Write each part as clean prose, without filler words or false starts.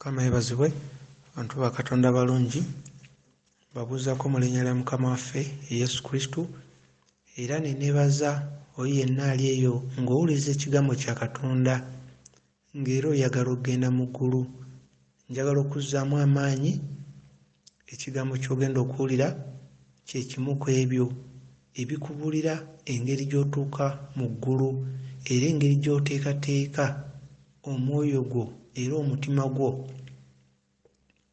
Mukama yebazibwe, bantu ba Katonda balungi, babuuzaako mu linnya lya Mukama waffe Yesu Kristo, era ne neebaza oyo yenna ali eyo ng'owuliza ekigambo kya Katonda ng'era oyagala okugenda mu ggulu. Njagala okuzzaamu amaanyi ekigambo ky'ogenda okuwulira kye kimu ku ebyo ebikubuulira engeri gy'otuuka mu ggulu era engeri gy'oteekateeka omwoyo gwo era omutima gwo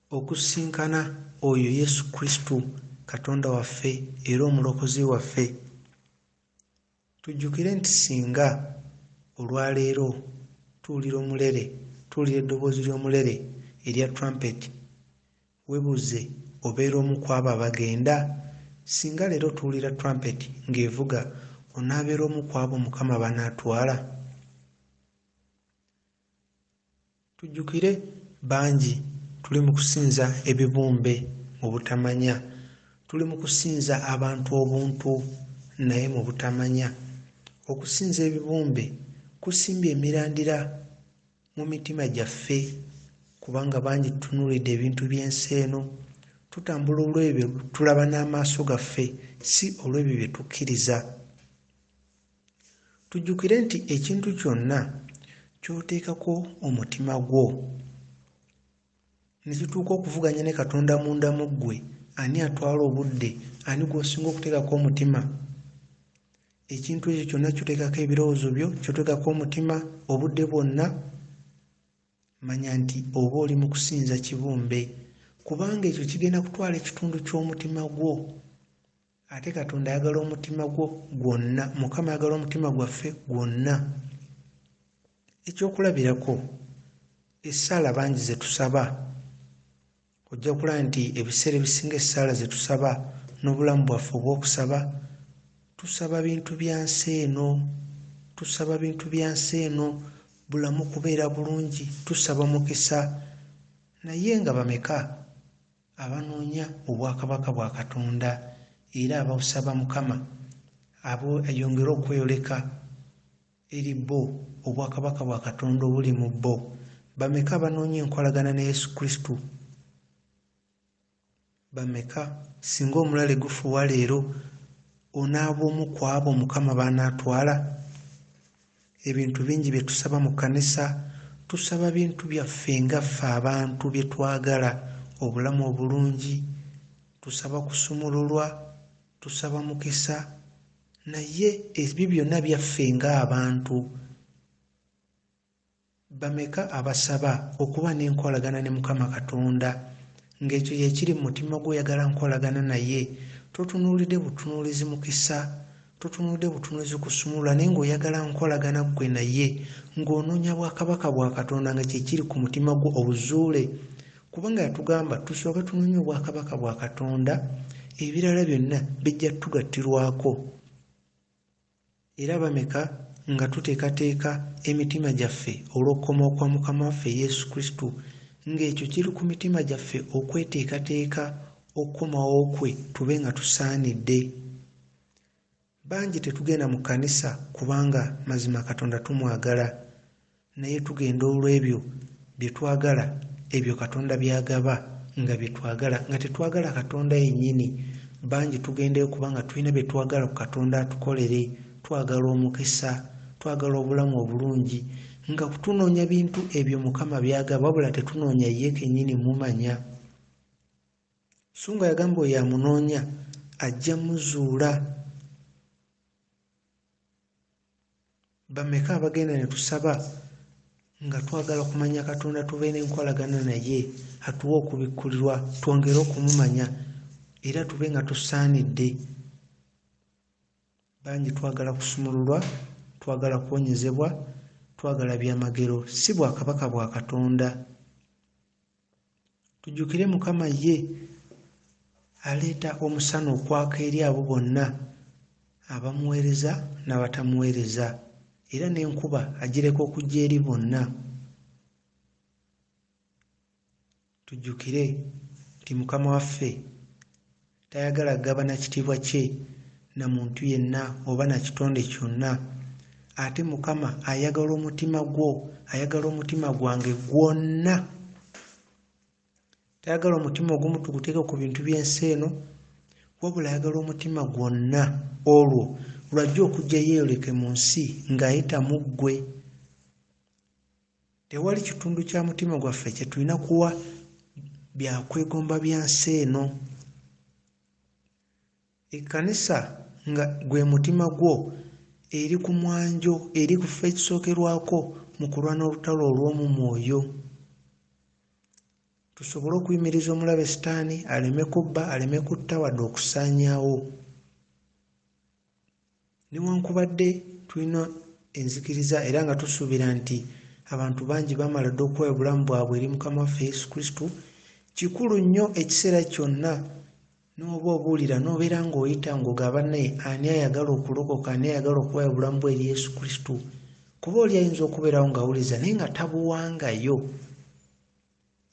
okusisinkana oyo Yesu Kristo Katonda waffe era omulokozi waffe. Tujjukire nti singa olwaleero tuwulira eddoboozi ly'omulere erya trumpet, weebuuze obeera omu ku abo abagenda? Singa leero tuwulira trumpet ng'evuga, onaabeera omu ku abo Mukama banaatwala? Tujjukire bangi tuli mu kusinza ebibumbe mu butamanya, tuli mu kusinza abantu obuntu naye mu butamanya. Okusinza ebibumbe kusimbye emirandira mu mitima gyaffe, kubanga bangi tutunuulidde ebintu by'ensi eno, tutambula olw'ebyo tulaba n'amaaso gaffe, si olw'ebyo bye tukkiriza. Tujjukire nti ekintu kyonna ky'oteekako omutima gwo ne kituuka okuvuganya ne Katonda munda mu ggwe, ani atwala obudde? Ani gw'osinga okuteekako omutima? Ekintu ekyo kyonna ky'oteekako ebirowoozo byo, ky'oteekako omutima obudde bwonna, manya nti oba oli mu kusinza kibumbe, kubanga ekyo kigenda kutwala ekitundu ky'omutima gwo. Ate Katonda ayagala omutima gwo gwonna, Mukama ayagala omutima gwaffe gwonna. Ekyokulabirako, essaala bangi ze tusaba, ojja kulaba nti ebiseera ebisinga essaala ze tusaba n'obulamu bwaffe obw'okusaba, tusaba bintu bya nsi eno, bulamu kubeera bulungi, tusaba mukisa. Naye nga bameka abanoonya obwakabaka bwa Katonda era abusaba Mukama abo ayongere okweyoleka eri bo obwakabaka bwa Katonda obuli mu bo? Bameka abanoonya enkolagana ne Yesu Kristo? Bameka? Singa omulala gufuwa leero, onaaba omu ku abo Mukama banaatwala? Ebintu bingi bye tusaba mu kkanisa, tusaba bintu byaffe nga ffe abantu bye twagala, obulamu obulungi, tusaba kusumululwa, tusaba mukisa, naye ebyo byonna byaffe ng'abantu. Bameka abasaba okuba n'enkolagana ne Mukama Katonda, ng'ekyo yekiri mu mutima gw'oyagala nkolagana naye? Totunuulidde butunuulizi mukisa, totunuulidde butunuulizi kusumulula, naye ng'oyagala nkolagana ggwe naye, ng'onoonya bwakabaka bwa Katonda nga kyekiri ku mutima gwo obuzuule. Kubanga yatugamba tusooke tunoonye obwakabaka bwa Katonda, ebirala byonna bijja tugattirwako. Era bameka nga tuteekateeka emitima gyaffe olw'okukomawo kwa Mukama waffe Yesu Kristo, ng'ekyo kiri ku mitima gyaffe okweteekateeka okukomawo kwe tube nga tusaanidde. Bangi tetugenda mu kkanisa kubanga mazima Katonda tumwagala, naye tugenda olw'ebyo bye twagala, ebyo Katonda by'agaba nga bye twagala, nga tetwagala Katonda yennyini. Bangi tugendeyo kubanga tulina bye twagala ku Katonda atukolere, twagala omukisa, twagala obulamu obulungi, nga tunoonya bintu ebyo Mukama by'agaba, wabula tetunoonya ye kennyini mumanya. So nga yagamba oyo amunoonya ajja muzuula. Bameka abagenda ne tusaba nga twagala kumanya Katonda, tube n'enkolagana naye, atuwe okubikkulirwa, twongere okumumanya era tube nga tusaanidde. Bangi twagala kusumululwa, twagala kuwonyezebwa, twagala byamagero, si bwakabaka bwa Katonda. Tujjukire Mukama ye aleeta omusana okwaka eri abo bonna abamuweereza n'abatamuweereza, era n'enkuba agireka okujja eri bonna. Tujjukire nti Mukama waffe tayagala kugabana kitiibwa kye na muntu yenna oba na kitonde kyonna. Ate Mukama ayagala omutima gwo, ayagala omutima gwange gwonna tayagala omutima ogumu tuguteeke ku bintu by'ensi eno, wabula ayagala omutima gwonna olwo lwajja okujja yeeyoleke mu nsi ng'ayita mu ggwe. Tewali kitundu kya mutima gwaffe kye tulina kuwa byakwegomba bya nsi eno. Ekkanisa nga gwe mutima gwo eri ku mwanjo, eri ku ffe ekisookerwako mu kulwana olutalo olw'omu mwoyo. Tusobole okuyimiriza omulabe Sitaani aleme kubba, aleme kutta wadde okusaanyaawo. Newankubadde tulina enzikiriza era nga tusuubira nti abantu bangi bamala dde okuwa obulamu bwabwe eri Mukama waffe Yesu Kristo, kikulu nnyo ekiseera kyonna n'oba obuulira n'obeera ng'oyita ng'ogamba naye ani ayagala okulokoka, ani ayagala okuwa obulamu bwe eri Yesu Kristo. Kuba oli ayinza okubeerawo ng'awuliza naye nga tabuwangayo.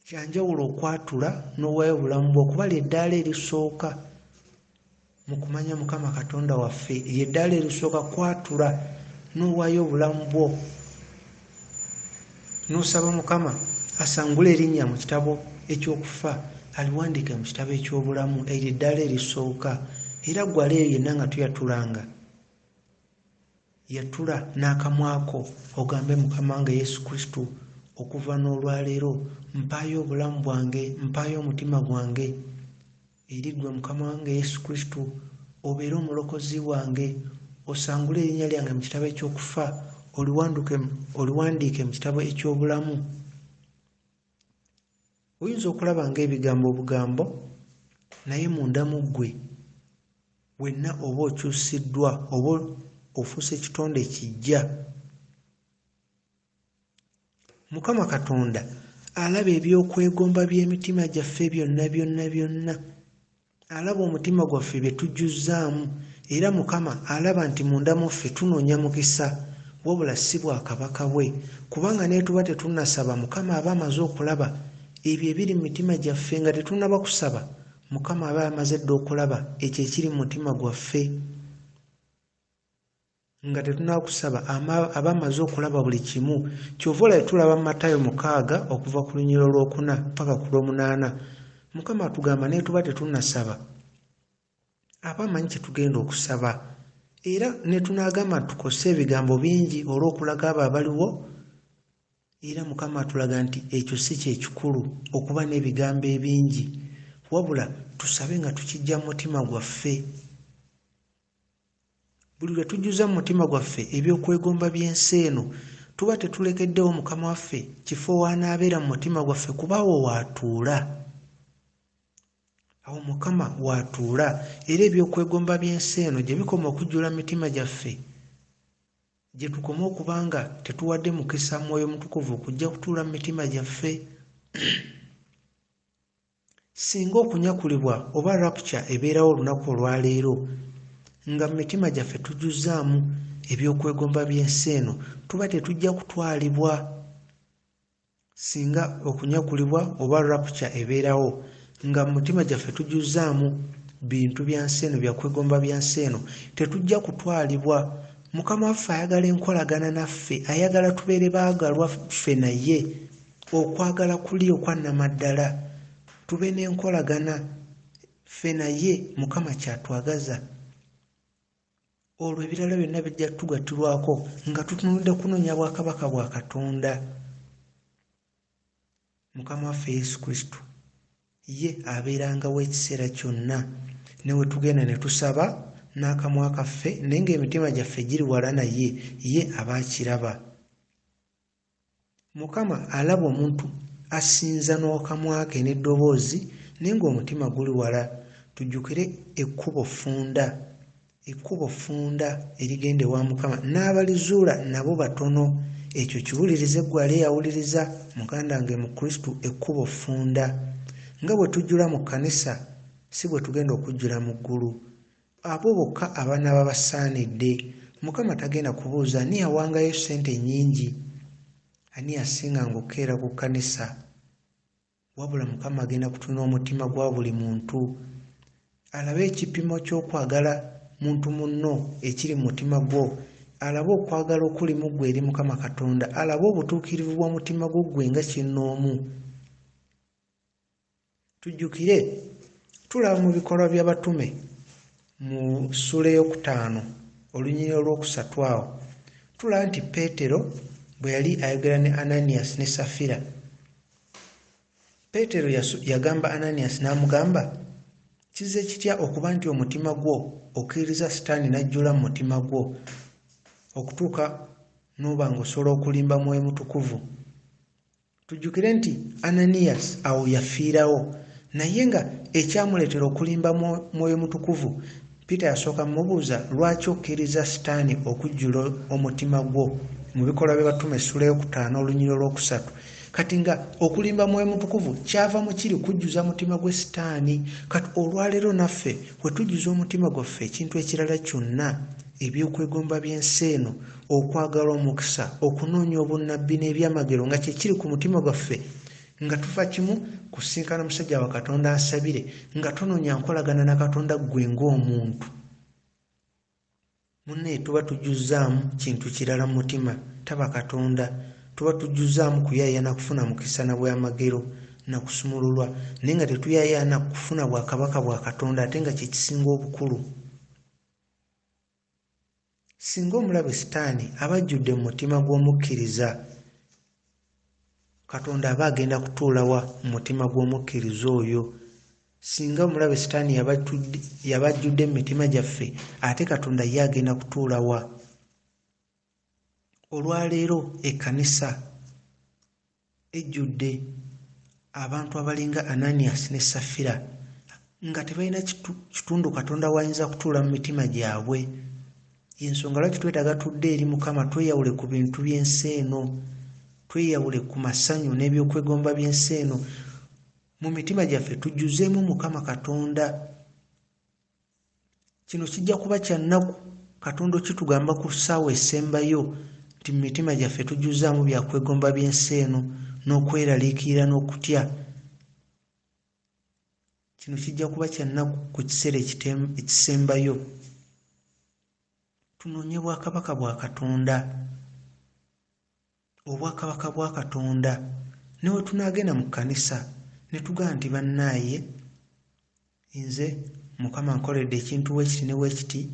Kyanjawulo okwatula n'owaayo obulamu bwo, okuba ly'eddaala erisooka mu kumanya Mukama Katonda waffe, ly'eddaala erisooka kwatula n'owaayo obulamu bwo, n'osaba Mukama asangule erinnya mu kitabo eky'okufa aliwandiike mu kitabo eky'obulamu, eryo eddaala erisooka. Era gwali eyo yenna nga tuyatulanga, yatula n'akamwako ogambe Mukama wange Yesu Kristo, okuva n'olwaleero mpaayo obulamu bwange, mpaayo omutima gwange eri ggwe Mukama wange Yesu Kristo, obeere omulokozi wange, osangule erinnya lyange mu kitabo eky'okufa, oliwandiike mu kitabo eky'obulamu. Oyinza okulaba ng'ebigambo obugambo, naye munda mu ggwe wenna oba okyusiddwa, oba ofuuse ekitonde kijja. Mukama Katonda alaba ebyokwegomba by'emitima gyaffe byonna byonna byonna. Alaba omutima gwaffe bye tujjuzzaamu, era Mukama alaba nti munda mu ffe tunoonya mukisa, wabula si bwa kabaka bwe. Kubanga naye tuba tetunnasaba, Mukama aba amaze okulaba ebyo ebiri mu mitima gyaffe, nga tetunnaba kusaba, Mukama aba amaze dda okulaba ekyo ekiri mu mutima gwaffe. Nga tetunnaba kusaba aba amaze okulaba buli kimu. Kyova olaba tulaba mu Matayo 6 okuva ku lunyiriro lw'okuna paka ku lw'omunaana. Mukama atugamba naye tuba tetunnasaba, aba amanyi kye tugenda okusaba. Era ne tunaagamba tukose ebigambo bingi olw'okulaga abo abaliwo, era Mukama atulaga nti ekyo si kyekikulu okuba n'ebigambo ebingi, wabula tusabe nga tukijja mu mutima gwaffe. Buli lwe tujjuza mu mutima gwaffe ebyokwegomba by'ensi eno, tuba tetulekeddewo Mukama waffe kifo w'anaabeera mu mutima gwaffe, kuba awo waatuula. Awo Mukama waatuula, era ebyokwegomba by'ensi eno gye bikoma okujjula mu mitima gyaffe, gye tukoma okubanga tetuwadde mukisa Mwoyo Mutukuvu okujja kutuula mu mitima gyaffe. Singa okunyakulibwa oba rapture ebeerawo olunaku olwaleero, nga mu mitima gyaffe tujjuzzaamu ebyokwegomba by'ensi eno, tuba tetujja kutwalibwa. Singa okunyakulibwa oba rapture ebeerawo, nga mu mutima gyaffe tujjuzzaamu bintu bya nsi eno, byakwegomba bya nsi eno, tetujja kutwalibwa. Mukama waffe ayagala enkolagana naffe, ayagala tubeere baagalwa ffe naye, okwagala kuli okwannamaddala, tube n'enkolagana ffe naye. Mukama kyatwagaza. Olwo ebirala byonna bijja tugatirwako nga tutunudde kunoonya bwakabaka bwa Katonda. Mukama waffe Yesu Kristo ye abeerangawo ekiseera kyonna, ne we tugenda ne tusaba n'akamwa kaffe, naye ng'emitima gyaffe giri wala naye, ye aba akiraba. Mukama alaba omuntu asinza n'akamwa ke n'eddoboozi, naye ng'omutima guli wala. Tujjukire ekkubo ffunda erigenda ewa Mukama, n'abalizuula nabo batono. Ekyo kiwulirize gwali eyawuliriza muganda wange mu Kristo, ekkubo ffunda. Nga bwe tujjula mu kkanisa, si bwe tugenda okujjula mu ggulu. Abo bokka abaana basaanidde. Mukama tagenda kubuuza ani yawangayo ssente nnyingi, ani yasinganga okukeera ku kkanisa, wabula Mukama agenda kutunula omutima gwa buli muntu, alabe ekipimo ky'okwagala muntu munno ekiri mu mutima gwo, alabe okwagala okuli mu ggwe eri Mukama Katonda, alabe obutuukirivu bw'omutima gwo ggwe nga kinnoomu. Tujjukire tulaba mu bikolwa by'abatume mu ssula ey'okutaano olunyiriri olwokusatu awo tulaba nti Peetero bwe yali ayogera ne Ananias ne Safira, Peetero yagamba Ananias n'amugamba, kizze kitya okuba nti omutima gwo okkiririza Sitaani n'ajjula mu mutima gwo okutuuka n'oba ng'osobola okulimba Mwoyo Mutukuvu? Tujjukire nti Ananias awo yafiirawo, naye nga ekyamuleetera okulimba Mwoyo Mutukuvu, Peter yasooka mmubuuza lwaki okkiriza Sitaani okujjula omutima gwo mu bikolwa by'abatume essula ey'okutaano olunyiriri olwokusatu. Kati nga okulimba Mwoyo Mutukuvu kyava mu kiri kujjuza mutima gwe Sitaani. Kati olwaleero naffe bwe tujjuza omutima gwaffe ekintu ekirala kyonna, ebyokwegomba by'ensi eno, okwagala omukisa, okunoonya obunnabbi n'ebyamagero nga kyekiri ku mutima gwaffe, nga tufa kimu kusinkana musajja wa Katonda asabire, nga tunoonya nkolagana na Katonda ggwe ng'omuntu, munne tuba tujjuzzaamu kintu kirala mu mutima, taba Katonda. Tuba tujjuzzaamu kuyaayana kufuna mukisa na bw'amagero na kusumululwa, naye nga tetuyaayana kufuna bwakabaka bwa Katonda ate nga kye kisinga obukulu. Singa omulabe Sitaani aba ajjudde mu mutima gw'omukkiriza, Katonda aba agenda kutuulawa mu mutima gw'omukkiriza oyo. Singa omulabe Sitaani yaba ajjudde mu mitima gyaffe, ate Katonda ye agenda kutuulawa. Olwaleero ekkanisa ejjudde abantu abalinga Ananias ne Safira nga tebalina kitundu Katonda wayinza kutuula mu mitima gyabwe. Y'ensonga lwaki twetaaga tudde eri Mukama, tweyawule ku bintu by'ensi eno, tweyawule ku masanyu n'ebyokwegomba by'ensi eno. Mu mitima gyaffe tujjuzeemu Mukama Katonda. Kino kijja kuba kya nnaku Katonda kitugamba ku ssaawa esembayo nti mu mitima gyaffe tujjuzzaamu byakwegomba by'ensi eno n'okweraliikirira n'okutya. Kino kijja kuba kya nnaku ku kiseera ekisembayo. Tunoonye bwakabaka bwa Katonda, obwakabaka bwa Katonda. Ne bwe tunaagenda mu kkanisa ne tugamba nti bannaaye, nze Mukama nkoledde ekintu weekiti ne weekiti,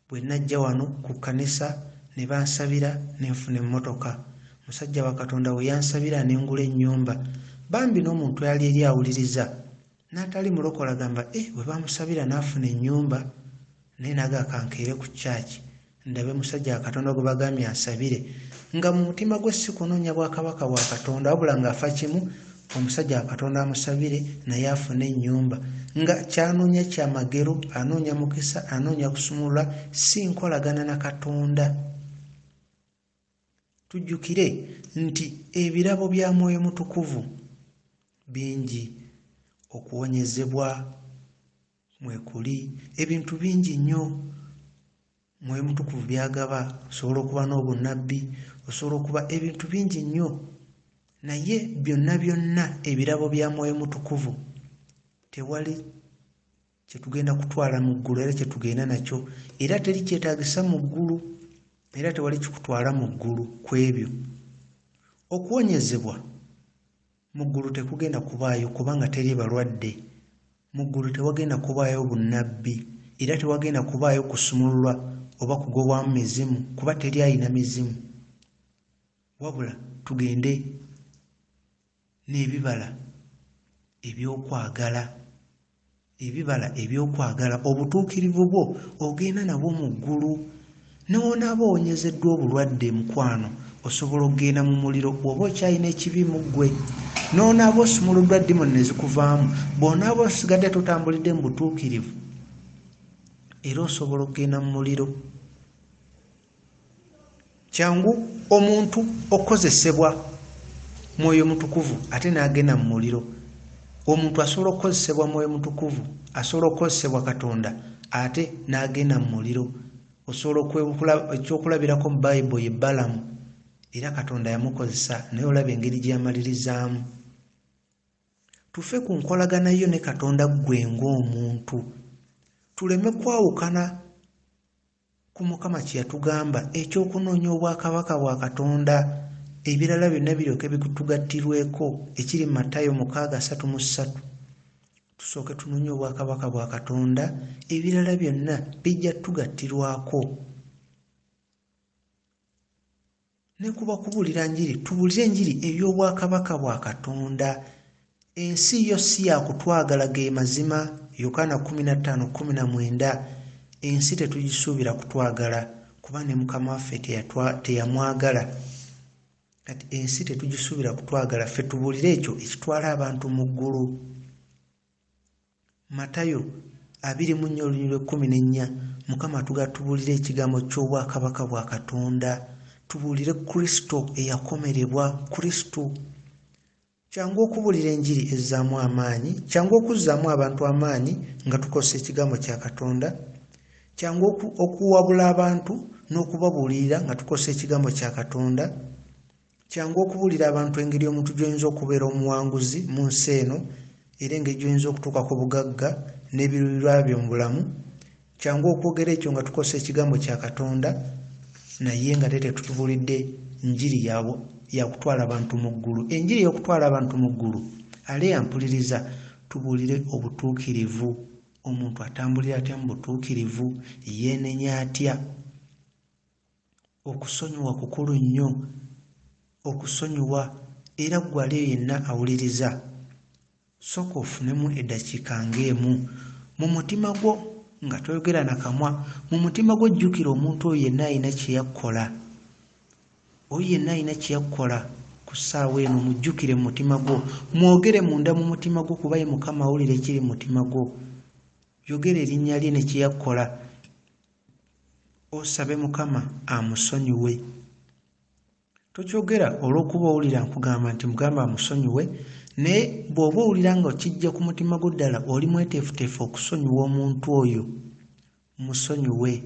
bwe najja wano ku kkanisa ne bansabira ne nfuna emmotoka, musajja wa Katonda we yansabira ne ngula ennyumba. Bambi n'omuntu yali eri awuliriza n'atali mulokola gamba bwe bamusabira n'afuna ennyumba, naye naga kankeere ku kyaki ndabe musajja wa Katonda gwe bagambye ansabire, nga mu mutima gwe si kunoonya bwakabaka bwa Katonda wabula ng'afa kimu omusajja wa Katonda amusabire naye afuna ennyumba, nga kyanoonya kyamagero, anoonya mukisa, anoonya kusumulula, si nkolagana na Katonda. Tujjukire nti ebirabo bya Mwoyo Mutukuvu bingi, okuwonyezebwa mwekuli, ebintu bingi nnyo Mwoyo Mutukuvu byagaba. Osobola okuba n'obunnabbi, osobola okuba ebintu bingi nnyo, naye byonna byonna ebirabo bya Mwoyo Mutukuvu tewali kye tugenda kutwala mu ggulu era kye tugenda nakyo, era teri kyetaagisa mu ggulu, era tewali kikutwala mu ggulu ku ebyo. Okuwonyezebwa mu ggulu tekugenda kubaayo kubanga teri balwadde. Mu ggulu tewagenda kubaayo bunnabbi, era tewagenda kubaayo kusumululwa oba kugobwamu mizimu kuba teri ayina mizimu, wabula tugende n'ebibala ebyokwagala. Ebibala ebyokwagala, obutuukirivu bwo ogenda nabwo mu ggulu. Newonaaba owonyezeddwa obulwadde mukwano, osobola okugenda mu muliro bw'oba okyalina ekibi mu ggwe. N'onaaba osumuluddwa ddimoni ne zikuvaamu, bw'onaaba osigadde totambulidde mu butuukirivu, era osobola okugenda mu muliro. Kyangu omuntu okukozesebwa Mwoyo Mutukuvu ate n'agenda mu muliro. Omuntu asobola okukozesebwa Mwoyo Mutukuvu, asobola okukozesebwa Katonda ate n'agenda mu muliro. Osobola okwebukula ekyokulabirako mu Bayibuli ye Balamu, era Katonda yamukozesa naye olaba engeri gye yamalirizzaamu. Tufe ku nkolagana yo ne Katonda ggwe ng'omuntu, tuleme kwawukana ku Mukama kye yatugamba ekyokunoonya obwakabaka bwa Katonda, ebirala byonna biryoke bikutugattirweko, ekiri mu Matayo 6:33. tusooke tunoonye obwakabaka bwa Katonda, ebirala byonna bijja tugattirwako. Ne kuba kubuulira njiri, tubuulire enjiri ey'obwakabaka bwa Katonda. Ensi yo si yakutwagala ge mazima. Yokaana 15:19. Ensi tetugisuubira kutwagala kuba ne Mukama waffe teyamwagala. Kati ensi tetugisuubira kutwagala, ffe tubuulire ekyo ekitwala abantu mu ggulu. Matayo 20:14, Mukama tugatubuulira ekigambo ky'obwakabaka bwa Katonda. Tubuulire Kristo eyakomerebwa. Kristo kyangu okubuulira enjiri ezzaamu amaanyi, kyangu okuzzaamu abantu amaanyi nga tukozesa ekigambo kya Katonda, kyangu okuwabula abantu n'okubabuulira nga tukozesa ekigambo kya Katonda, kyangu okubuulira abantu engeri omuntu gy'oyinza okubeera omuwanguzi mu nsi eno era engeri gy'oyinza okutuuka ku bugagga n'ebiruubirirwa byo mu bulamu. Kyangu okwogera ekyo nga tukozesa ekigambo kya Katonda, naye nga tetutubuulidde njiri ya kutwala abantu mu ggulu. Enjiri y'okutwala abantu mu ggulu, ale yampuliriza, tubuulire obutuukirivu. Omuntu atambulira atya mu butuukirivu? Yeenenya atya? Okusonyiwa kukulu nnyo. Okusonyiwa, era ggwe ali yenna awuliriza, sooka ofunemu eddakiika ng'emu mu mutima gwo nga toyogera na kamwa. Mu mutima gwo jjukira omuntu oyo yenna alina kye yakkola. Oyo yenna alina kye yakkola ku ssaawa eno, mujjukire mu mutima gwo. Mwogere munda mu mutima gwo kuba ye Mukama awulira ekiri mu mutima gwo. Yogera erinnya lye ne kye yakkola. Osabe Mukama amusonyiwe. Tokyogera olw'okuba owulira nkugamba nti mugamba amusonyiwe, naye bw'oba owulira nga kijja ku mutima gwo ddala oli mweteefuteefu okusonyiwa omuntu oyo, musonyiwe.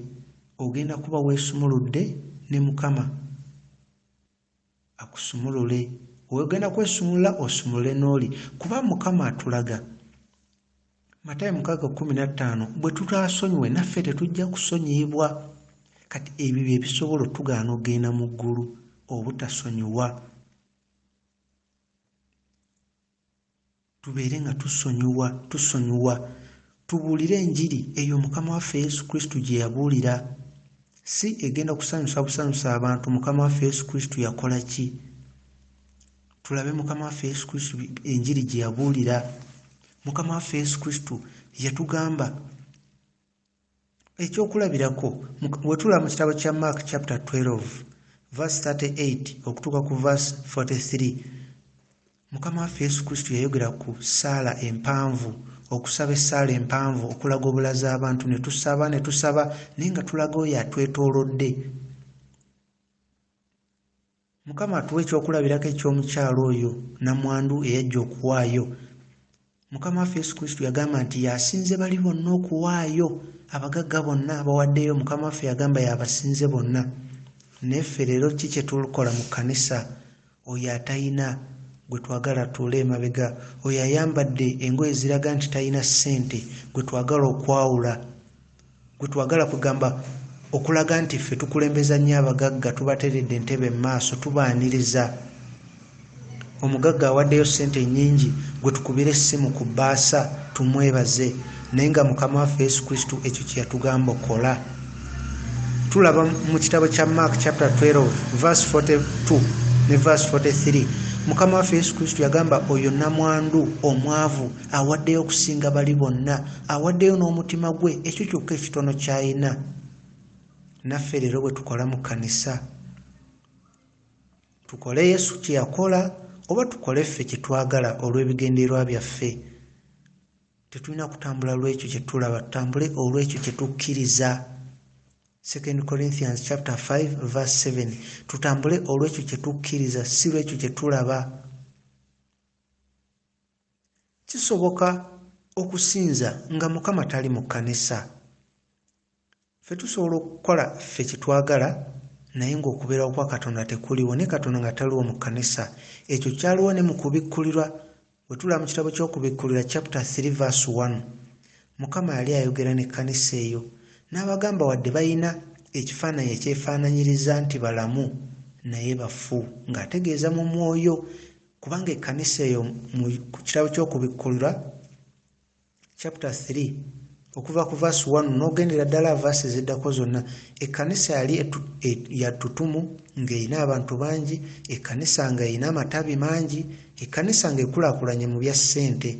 Ogenda kuba weesumuludde ne Mukama akusumulule. Ogenda kwesumulula osumulule n'oli, kuba Mukama atulaga. Matayo 6:15, bwe tutaasonyiwe naffe tetujja kusonyiyibwa. Kati ebyo bye bisobola otugaana ogenda mu ggulu, obutasonyiwa. Tubeere nga tusonyiwa. Tubuulire enjiri eyo Mukama waffe Yesu Kristo gye yabuulira. Si egenda kusanyusa abantu. Mukama waffe Yesu Kristo yakola ki? Tulabe Mukama waffe Yesu Kristo enjiri gye yabuulira. Mukama waffe Yesu Kristo yatugamba ekyokulabirako. Bwetulaba mu kitabo kya Mark chapter 12 verse 38 okutuuka ku verse 43, Mukama waffe Yesu Kristo yayogera ku ssaala empanvu, okusaba essaala empanvu okulaga obulaza abantu. Ne tusaba naye nga tulaga oyo atwetoolodde. Mukama atuwa ekyokulabirako eky'omukyalo oyo namwandu eyajja okuwaayo. Mukama waffe Yesu Kristo yagamba nti yasinze bali bonna okuwaayo. Abagagga bonna abawaddeyo Mukama waffe yagamba yabasinze bonna. Neffe leero ki kye tukola mu kkanisa? Oyo atayina, gwe twagala tuule emabega. Oyo ayambadde engoye ziraga nti talina ssente, gwe twagala okwawula. Gwe twagala kugamba okulaga nti ffe tukulembeza nnyo abagagga, tubateredde entebe mu maaso, tubaaniriza. Omugagga awaddeyo ssente nnyingi, gwe tukubira essimu ku bbaasa tumwebaze. Naye nga Mukama waffe Yesu Kristo ekyo kye yatugamba okola. Tulaba mu kitabo kya Mark chapter 12 verse 42 ne verse 43, Mukama waffe Yesu Kristo yagamba oyo namwandu omwavu awaddeyo okusinga bali bonna, awaddeyo n'omutima gwe, ekyo kyokka ekitono ky'alina. Naffe leero bwe tukola mu kkanisa, tukole Yesu kye yakola oba tukole ffe kye twagala olw'ebigendererwa byaffe. Tetulina kutambula lw'ekyo kye tulaba, tutambule olw'ekyo kye tukkiriza. 2 Corinthians chapter 5 verse 7, tutambule olw'ekyo kye tukkiriza, si lw'ekyo kye tulaba. Kisoboka okusinza nga Mukama tali mu kkanisa. Ffe tusobola okukola ffe kye twagala, naye ng'okubeerawo kwa Katonda tekuliwo, ne Katonda nga taliwo mu kkanisa. Ekyo kyaliwo ne mu kubikkulirwa. Bwe tulaba mu kitabo ky'okubikkulirwa chapter 3 verse 1, Mukama yali ayogera n'ekkanisa eyo n'abagamba wadde balina ekifaananyi ekyefaananyiriza nti balamu naye bafu, ng'ategeeza mu mwoyo. Kubanga ekkanisa eyo mu kitabo ky'okubikkulirwa chapter 3 okuva ku verse 1 n'ogendera ddala verses eddako zonna. Ekkanisa yali yattutumu ng'erina abantu bangi, ekkanisa nga erina amatabi mangi, ekkanisa ng'ekulaakulanye mu bya ssente,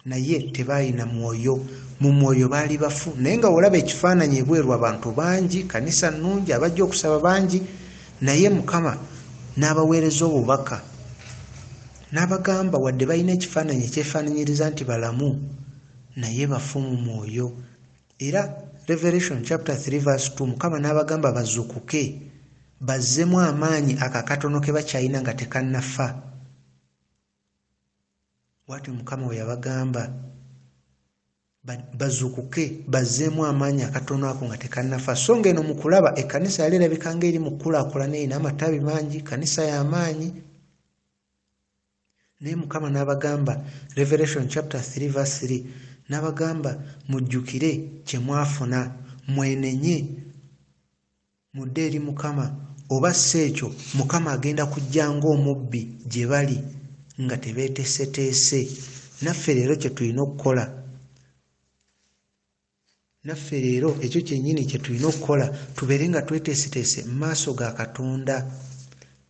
naye tebaayina mwoyo. Mu mwoyo baali bafu. Naye nga olaba ekifaananyi ebweru abantu bangi, kanisa nnungi, abajja okusaba bangi, naye Mukama n'abaweereza obubaka n'abagamba wadde balina ekifaananyi ekyefaananyiriza nti balamu, naye bafu mu mwoyo. Era Revelation chapter 3 verse 2 Mukama n'abagamba bazuukuke bazzemu amaanyi akakatono ke bakyalina nga tekannafa. Bw'atyo Mukama we yabagamba bazuukuke bazzeemu amaanyi akatono ako nga tekannafa. So ng'eno mu kulaba ekkanisa yali erabika ng'eri mu kulaakulana erina amatabi mangi, kanisa y'amaanyi. Naye Mukama n'abagamba, Revelation chapter 3 verse 3 n'abagamba mujjukire kye mwafuna, mwenenye mudde eri Mukama, oba si ekyo Mukama agenda kujja ng'omubbi gye bali nga tebeeteeseteese. Naffe leero kye tulina okukola, naffe leero ekyo kyennyini kye tulina okukola, tubeere nga tweteeseteese mu maaso ga Katonda.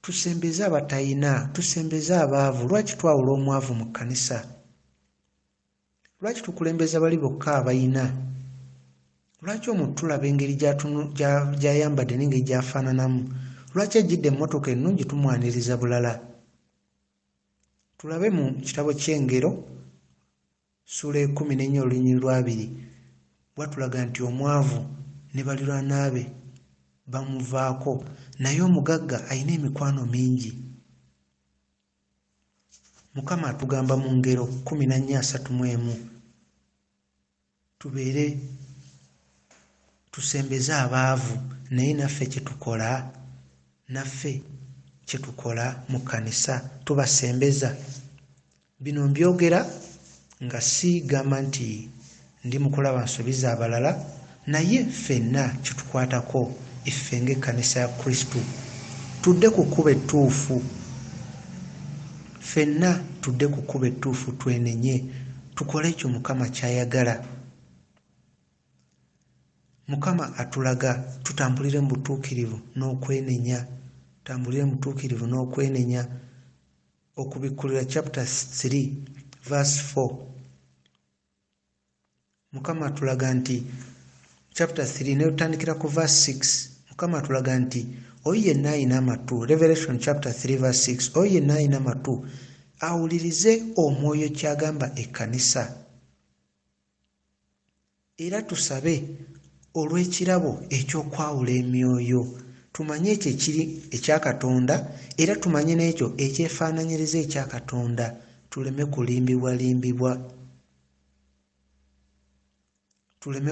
Tusembeze abatayina, tusembeze abaavu. Lwaki twawula omwavu mu kkanisa? Lwaki tukulembeza bali bokka abayina? Lwaki omuntu tulaba engeri gy'ayambadde n'engeri gy'afaananamu? Lwaki ejjidde emmotoka ennungi tumwaniriza bulala? Tulabe mu kitabo ky'Engero ssuula 14 olunyiriri 2 bw'atulaga nti omwavu ne baliraanwa be bamuvaako, naye omugagga alina emikwano mingi. Mukama atugamba mu Ngero 14:31 tubeere tusembeze abaavu. Naye naffe kye tukola mu kkanisa tubasembeza. Bino mbyogera nga sigamba nti ndi mukulaba nsobiza abalala, naye ffenna kitukwatako. Iffe ng'ekkanisa ya Kristo tudde ku kkubo ettuufu, ffenna tudde ku kkubo ettuufu, twenenye tukole ekyo Mukama ky'ayagala. Mukama atulaga tutambulire mu butuukirivu n'okwenenya, tambulire mu butuukirivu n'okwenenya. Okubikkulira chapter 3 verse 4 Mukama atulaga nti chapter 3 n'otandikira ku verse 6 Mukama atulaga nti oyo yenna alina amatu. Revelation chapter 3 verse 6 oyo yenna alina amatu awulirize omwoyo kyagamba ekkanisa. Era tusabe olw'ekirabo eky'okwawula emyoyo, tumanye ekyo ekiri ekya Katonda era tumanye n'ekyo ekyefaananyiriza ekya Katonda, tuleme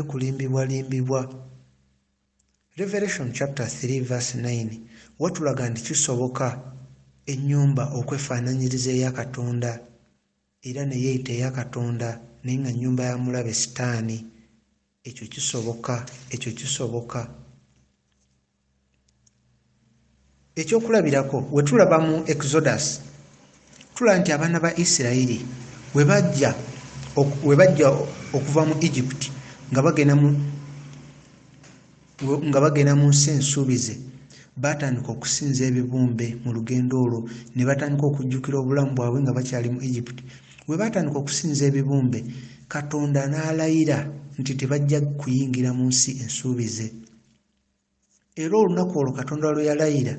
kulimbibwa. Revelation chapter 3 verse 9 watulaga nti kisoboka ennyumba okwefaananyiriza eya Katonda era ne yeeyita eya Katonda naye nga nnyumba ya mulabe Sitaani. Ekyo kisoboka. Ekyokulabirako we tulaba mu Exodus tulaba nti abaana ba Isirayiri we bajja okuva mu Egypt nga bagenda mu nsi ensuubize, batandika okusinza ebibumbe mu lugendo olwo, ne batandika okujjukira obulamu bwabwe nga bakyali mu Egypt. We batandika okusinza ebibumbe, Katonda n'alayira nti tebajja kuyingira mu nsi ensuubize. Era olunaku olwo Katonda lwe yalayira,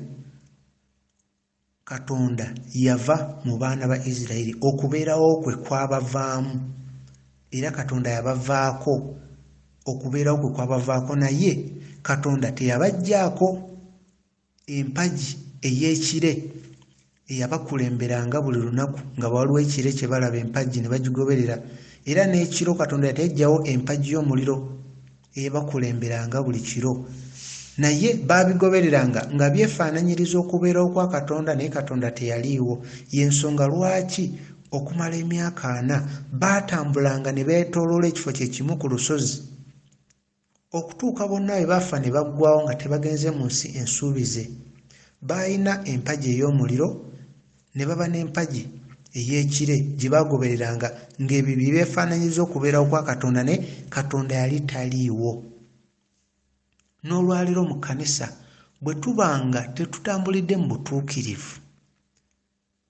Katonda yava mu baana ba Isirayiri, okubeerawo kwe kwabavaamu, era Katonda yabavaako, okubeerawo kwe kwabavaako, naye Katonda teyabajjaako empagi ey'ekire eyabakulemberanga buli lunaku nga waliwo ekire kye balaba empagi ne bagigoberera, era n'ekiro Katonda teyajjawo empagi y'omuliro eyabakulemberanga buli kiro, naye baabigobereranga nga byefaananyiriza okubeerawo kwa Katonda, naye Katonda teyaliiwo. Y'ensonga lwaki okumala emyaka 4 baatambulanga ne beetooloola ekifo kye kimu ku lusozi, okutuuka bonna bwe bafa ne baggwawo nga tebagenze mu nsi ensuubize. Baalina empagi ey'omuliro, ne baba n'empagi ey'ekire gye bagobereranga ng'ebyo byefaananyiza okubeerawo kwa Katonda ne Katonda yali taliiwo. N'olwaliro mu kkanisa bwe tubanga tetutambulidde mu butuukirivu,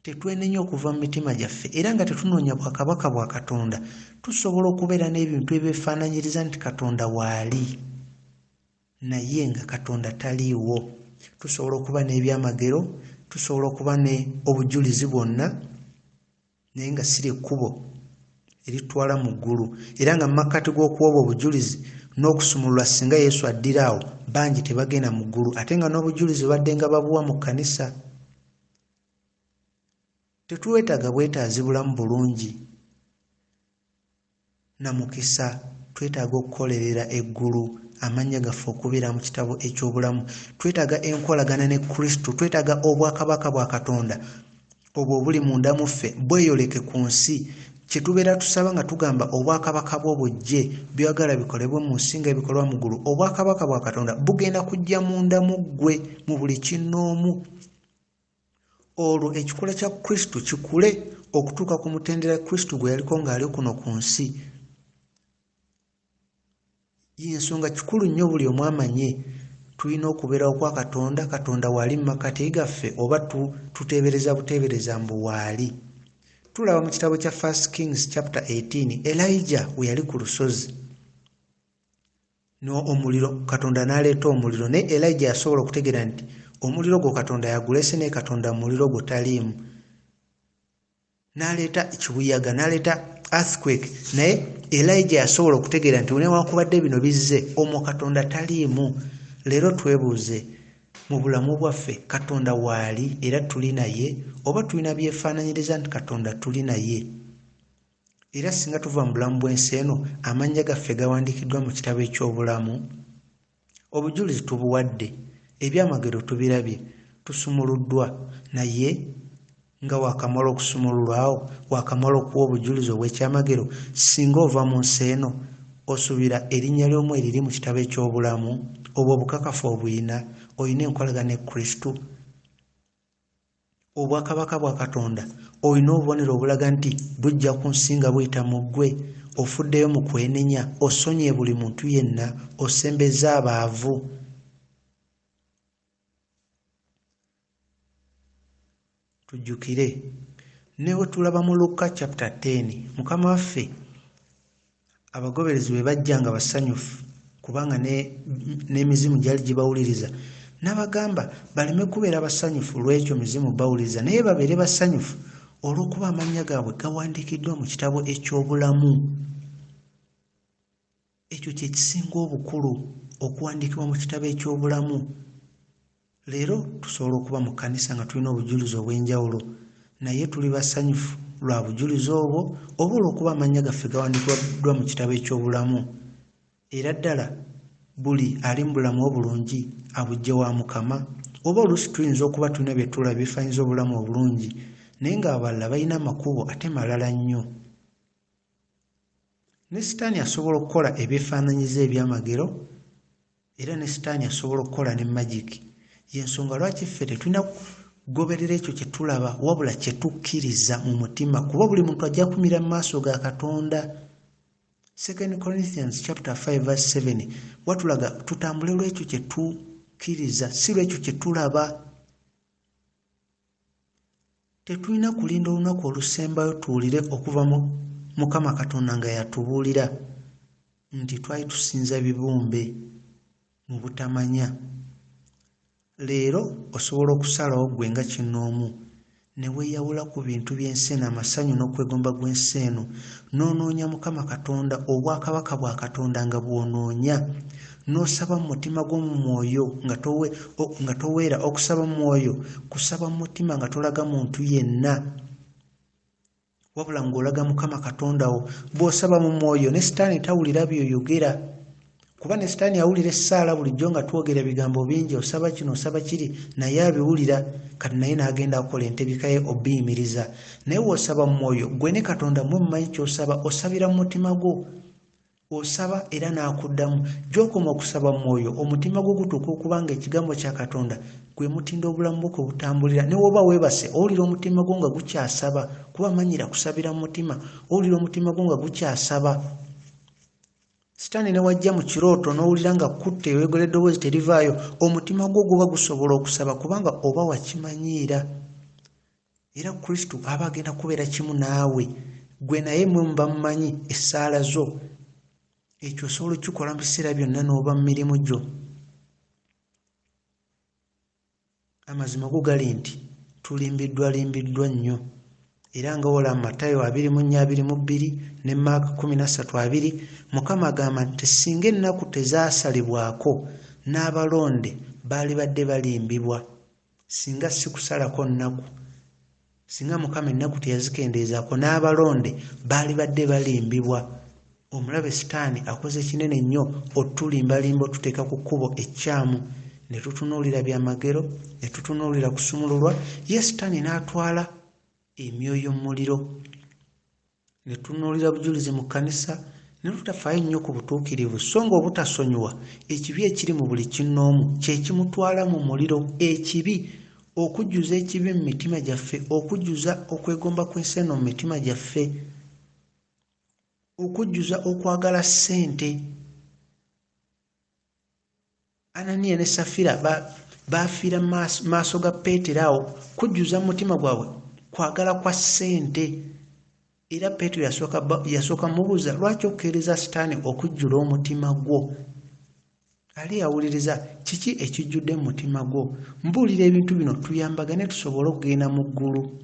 tetwenenya okuva mu mitima gyaffe era nga tetunoonya bwakabaka bwa Katonda, tusobola okubeera n'ebintu ebyefaananyiriza nti Katonda waali naye nga Katonda taliiwo. Tusobola okuba n'ebyamagero, tusobola okuba ne obujulizi bwonna naye nga si ly'ekkubo eritwala mu ggulu, era nga mu makkati g'okuwa obujulizi n'okusumulula singa Yesu addiraawo bangi tebagenda mu ggulu, ate nga n'obujulizi badde nga babuwa mu kkanisa. Tetwetaaga bwetaazi bulamu bulungi na mukisa, twetaaga okukolerera eggulu, amannya gaffe okubeera mu kitabo eky'obulamu. Twetaaga enkolagana ne Kristo, twetaaga obwakabaka bwa Katonda obwo obuli munda mu ffe bweyoleke ku nsi. Kye tubeera tusaba nga tugamba obwakabaka bwo bujje, byagala bikolebwe mu nsi nga ebikolwa mu ggulu. Obwakabaka bwa Katonda bugenda kujja munda mu ggwe, mu buli kinnoomu. Olwo ekikola kya Kristo kikule okutuuka ku mutendera Kristo gwe yaliko ng'ali kuno ku nsi. Y'ensonga kikulu nnyo buli omu amanye tulina okubeerawo kwa Katonda. Katonda waali mu makkati gaffe oba tuteebereza buteebereza mbu waali. Tulaba mu kitabo kya 1 Kings chapter 18 Elijah we yali ku lusozi omuliro, Katonda n'aleeta omuliro, ne Elijah yasobola okutegeera nti omuliro gwo Katonda yagulese naye Katonda muliro gwo taliimu. N'aleeta ekibuyaga, n'aleeta earthquake, naye Elijah yasobola okutegeera nti newankubadde bino bizze omwo Katonda taliimu. Leero twebuuze mu bulamu bwaffe Katonda waali era tuli naye, oba tulina byefaananyiriza nti Katonda tuli naye? Era singa tuva mu bulamu bw'ensi eno amannya gaffe gawandiikiddwa mu kitabo eky'obulamu. Obujulizi tubuwadde, ebyamagero tubirabye, tusumuluddwa, naye nga wakamala okusumululwawo, wakamala okuwa obujulizi obw'ekyamagero, singa ova mu nsi eno osubira erinnya ly'omu eriri mu kitabo eky'obulamu, obwo obukakafu obuyina, olina enkolagana ne Kristo. Obwakabaka bwa Katonda olina obubonero obulaga nti bujja ku nsi nga buyita mu ggwe. Ofuddeyo mu kwenenya, osonye buli muntu yenna, osembeza abaavu. Tujjukire ne we tulaba mu Luka chapter 10 Mukama waffe abagoberezi bwe bajja nga basanyufu kubanga n'emizimu gyali gibawuliriza, n'abagamba baleme kubeera basanyufu lw'ekyo mizimu bawuliriza, naye babeere basanyufu olw'okuba amannya gaabwe gawandiikiddwa mu kitabo eky'obulamu. Ekyo kye kisinga obukulu, okuwandiikibwa mu kitabo eky'obulamu. Leero tusobola okuba mu kkanisa nga tulina obujulizi obw'enjawulo, naye tuli basanyufu lwa bujulizi obwo oba olw'okuba amannya gaffe gawandiikiddwa mu kitabo eky'obulamu. Era ddala buli ali mu bulamu obulungi abujje wa Mukama. Oba oluusi tuyinza okuba tulina bye tulaba bifaanyiza obulamu obulungi, naye ng'abalala balina amakubo ate malala nnyo. Ne Sitaani asobola okukola ebyefaananyiza ebyamagero, era ne Sitaani asobola okukola ne magiki. Y'ensonga lwaki ffe tetulina kugoberera ekyo kye tulaba, wabula kye tukkiriza mu mutima, kuba buli muntu ajja kumira mu maaso ga Katonda. 2 Corinthians chapter 5 verse 7 watulaga tutambule lw'ekyo kye tukkiriza, si lw'ekyo kye tulaba. Tetulina kulinda olunaku olusembayo tuwulire okuva mu Mukama Katonda nga yatubuulira nti twali tusinza bibumbe mu butamanya. Leero osobola okusalawo gwe nga kinnoomu ne weeyawula ku bintu by'ensi eno, amasanyu n'okwegomba gw'ensi eno, n'onoonya Mukama Katonda, obwakabaka bwa Katonda nga bw'onoonya, n'osaba mu mutima gw'omu mwoyo nga toweera. Okusaba mu mwoyo kusaba mu mutima nga tolaga muntu yenna, wabula ng'olaga Mukama Katonda wo. Bw'osaba mu mwoyo ne Sitaani tawulira by'oyogera, kuba ne Sitaani awulira essaala bulijjo nga twogera ebigambo bingi, osaba kino osaba kiri, naye abiwulira, kati naye n'agenda akola entebika ye obiyimiriza. Naye w'osaba mu mwoyo, gwe ne Katonda mwe mumanyi ky'osaba, osabira mu mutima gwo. osaba era n'akuddamu gy'okoma okusaba mwoyo omutima gwo gutuuka okubanga ekigambo kya Katonda gwe mutindo obulamu bwo kwe butambulira ne woba weebase owulira omutima gwo nga gukyasaba kuba manyira kusabira mu mutima owulira omutima gwo nga gukyasaba. Sitaani ne wajja mu kirooto n'owulira nga kutte eweegole eddoboozi terivaayo omutima gwo guba gusobola okusaba kubanga oba wakimanyiira. Era Kristo aba agenda kubeera kimu naawe gwe naye mwe muba mumanyi essaala zo. Ekyo osobola okikola mu biseera byonna n'oba mu mirimu gyo. Amazima go gali nti tulimbiddwa nnyo era nga wola Matayo 24:22 ne Maaka 13:2 Mukama agamba nti singa ennaku tezaasalibwako n'abalonde baali badde balimbibwa. Singa si kusalako nnaku, singa Mukama ennaku teyazikendeezaako n'abalonde baali badde balimbibwa. Omulabe Sitaani akoze kinene nnyo otulimbalimba otuteeka ku kkubo ekyamu ne tutunuulira byamagero ne tutunuulira kusumululwa. Ye Sitaani n'atwala emyoyo mu muliro ne tunuulira bujulizi mu kkanisa ne tutafaayo nnyo ku butuukirivu so nga obutasonyiwa ekibi ekiri mu buli kinnoomu kye kimutwala mu muliro. Ekibi okujjuza ekibi mu mitima gyaffe, okujjuza okwegomba kw'ensi eno mu mitima gyaffe, okujjuza okwagala ssente. Ananiya ne Safira baafiira maaso ga Peetero awo kujjuza mu mutima gwabwe kwagala kwa ssente. Era Peetero yasooka mubuuza lwaki okukiriza Sitaani okujjula omutima gwo? Ali yawuliriza kiki ekijjudde mu mutima gwo? Mbuulira ebintu bino tuyambagane tusobole okugenda mu ggulu.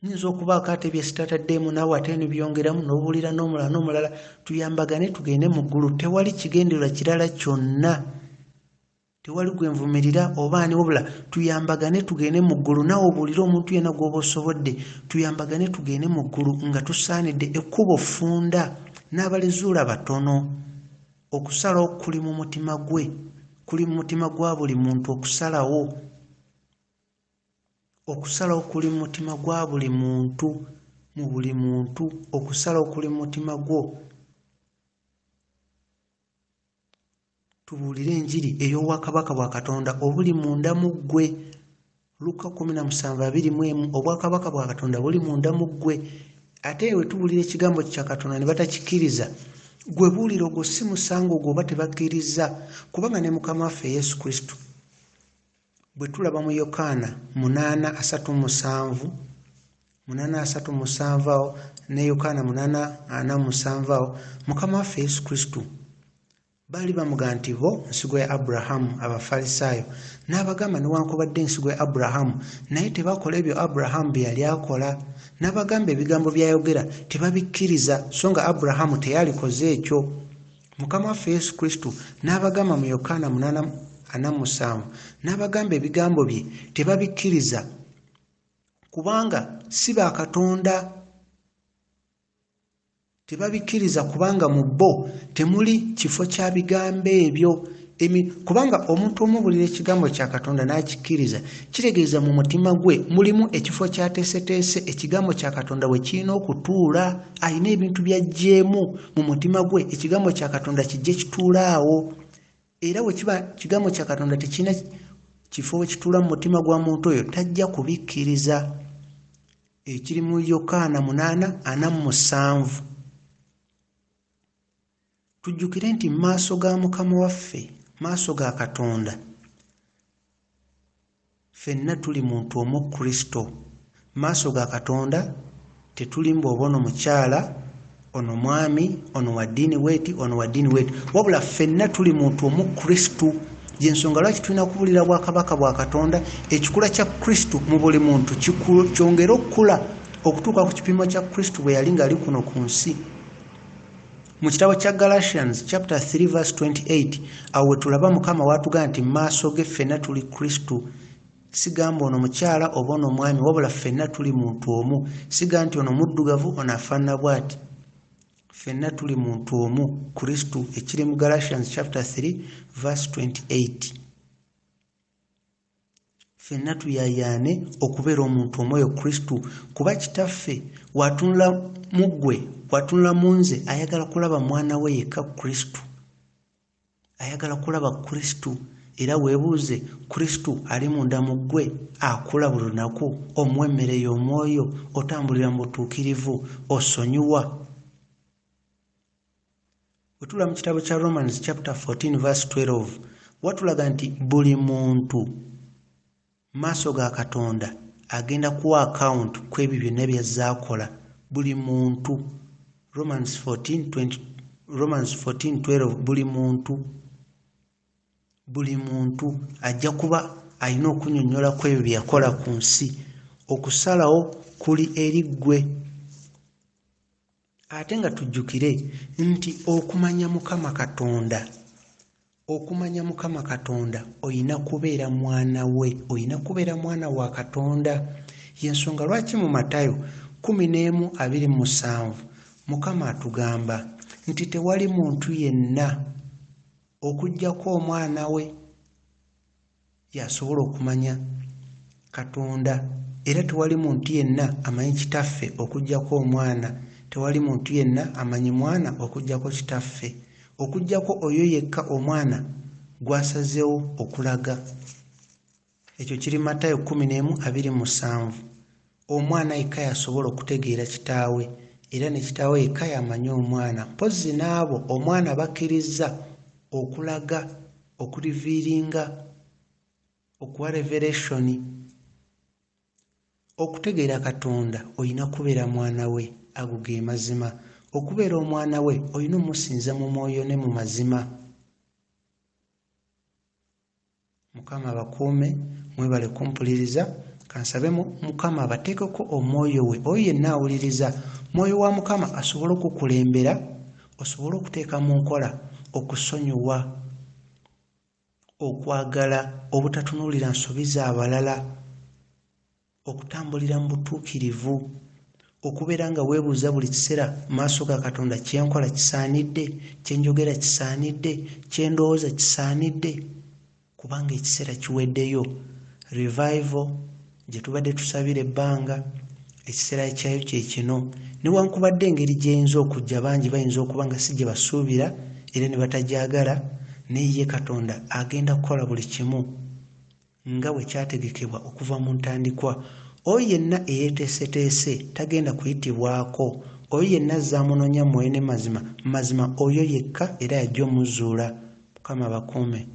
Nnyinza okubaako ate bye sitataddeemu naawe ate ne byongeramu n'obuulira n'omulala tuyambagane tugende mu ggulu. Tewali kigendererwa kirala kyonna, tewali gwenvumirira oba ani wabula tuyambagane tugende mu ggulu. Naawe obuulira omuntu yenna gw'oba osobodde tuyambagane tugende mu ggulu nga tusaanidde ekkubo ffunda n'abalizuula batono. Okusalawo kuli mu mutima gwe, kuli mu mutima gwa buli muntu. Okusalawo kuli mu mutima gwa buli muntu, mu buli muntu okusalawo kuli mu mutima gwo. Tubuulire enjiri ey'obwakabaka bwa Katonda obuli munda mu ggwe. Luka 17:21 obwakabaka bwa Katonda buli munda mu ggwe. Ate we tubuulira ekigambo kya Katonda ne batakikiriza, gwe buulira ogwo si musango gwo oba tebakkiriza. Kubanga ne Mukama waffe Yesu Kristo bwe tulaba mu Yokaana 8:37 awo ne Yokaana 8:47 Mukama waffe Yesu Kristo baali bamugamba nti bo nsigo ya Aburahamu. Abafalisaayo n'abagamba newankubadde ensigo ya Aburahamu naye tebakola ebyo Aburahamu bye yali akola. N'abagamba ebigambo byayogera tebabikkiriza so nga Aburahamu teyalikoze ekyo. Mukama waffe Yesu Kristo n'abagamba mu Yokaana 8:47 n'abagamba ebigambo bye tebabikkiriza kubanga si ba Katonda. Tebabikkiriza kubanga mu bo temuli kifo kya bigambo ebyo. Kubanga omuntu omubulira ekigambo kya Katonda n'akikkiriza kitegeeza mu mutima gwe mulimu ekifo kyateeseteese ekigambo kya Katonda we kirina okutuula. Alina ebintu byajjeemu mu mutima gwe ekigambo kya Katonda kijje kituula awo. Era bwe kiba ekigambo kya Katonda tekirina kifo we kituula mu mutima gwa muntu oyo tajja kubikkiriza. Ekiri mu Yokaana 8:47. Tujjukire nti maaso ga Mukama waffe, maaso ga Katonda, ffenna tuli muntu omu Kristo. Maaso ga Katonda tetuli mbu ono mukyala, ono mwami, ono wa ddiini weeti, ono wa ddiini weeti, wabula ffenna tuli muntu omu Kristo. Y'ensonga lwaki tulina kubuulira bwakabaka bwa Katonda. Ekikula kya Kristo mu buli muntu kyongera okukula okutuuka ku kipimo kya Kristo bwe yali ng'ali kuno ku nsi. Mu kitabo kya Galatians chapter 3:28 awo tulaba Mukama waatugamba nti maaso ge ffenna tuli Kristo. Sigamba ono mukyala oba ono mwami, wabula ffenna tuli muntu omu. Siga nti ono muddugavu ono afaanana bw'ati. Ffenna tuli muntu omu Kristo. Ekiri mu Galatians chapter 3:28. Ffenna tuyayaane okubeera omuntu omu oyo Kristo kuba kitaffe waatunula mu ggwe bw'atunula mu nze ayagala kulaba mwana we yekka Kristo, ayagala kulaba Kristo. Era weebuuze, Kristo ali munda mu ggwe akula buli lunaku, omuwa emmere y'omwoyo, otambulira mu butuukirivu, osonyiwa. Bwe tula mu kitabo kya Romans chapter 14 verse 12 watulaga nti buli muntu maaso ga Katonda agenda kuwa account kw'ebyo byonna by'azaakola. Buli muntu. Romans 14:12 buli muntu ajja kuba alina okunnyonnyola ku ebyo bye yakola ku nsi. Okusalawo kuli eri ggwe. Ate nga tujjukire nti okumanya Mukama Katonda oyina kubeera mwana we, oyina kubeera mwana wa Katonda. Y'ensonga lwaki mu Matayo 11:27 Mukama atugamba nti tewali muntu yenna okuggyako omwana we yasobola okumanya Katonda, era tewali muntu yenna amanyi kitaffe okuggyako omwana, tewali muntu yenna amanyi mwana okuggyako kitaffe, okuggyako oyo yekka omwana gwasazeewo okulaga. Ekyo kiri Matayo 11:27. Omwana yekka yasobola okutegeera kitaawe, era ne kitaawe yekka yamanyi omwana. Mpozzi n'abo omwana bakkiriza okulaga, okuriviiringa, okuwa revelation. Okutegeera Katonda oyina kubeera mwana we, ago ge mazima. Okubeera omwana we oyina omusinza mu mwoyo ne mu mazima. Mukama abakuume, mwebale kumpuliriza. Kansabe Mukama abateekeko omwoyo we. Oyo yenna awuliriza, mwoyo wa Mukama asobole okukulembera, osobole okuteeka mu nkola okusonyiwa, okwagala, obutatunuulira nsobi z'abalala, okutambulira mu butuukirivu, okubeera nga weebuuza buli kiseera maaso ga Katonda, kyenkola kisaanidde, kyenjogera kisaanidde, kyendowooza kisaanidde, kubanga ekiseera kiweddeyo. Revival gye tubadde tusabira ebbanga, ekiseera kyayo kye kino. Newankubadde engeri gy'eyinza okujja, bangi bayinza okuba nga si gye basuubira era ne batagyagala, naye ye Katonda agenda kukola buli kimu nga bwe kyategekebwa okuva mu ntandikwa. Oyo yenna eyeeteeseteese tagenda kuyitibwako. Oyo yenna azaamunoonya mwoyo ne mazima oyo yekka, era yajja omuzuula. Mukama bakuume.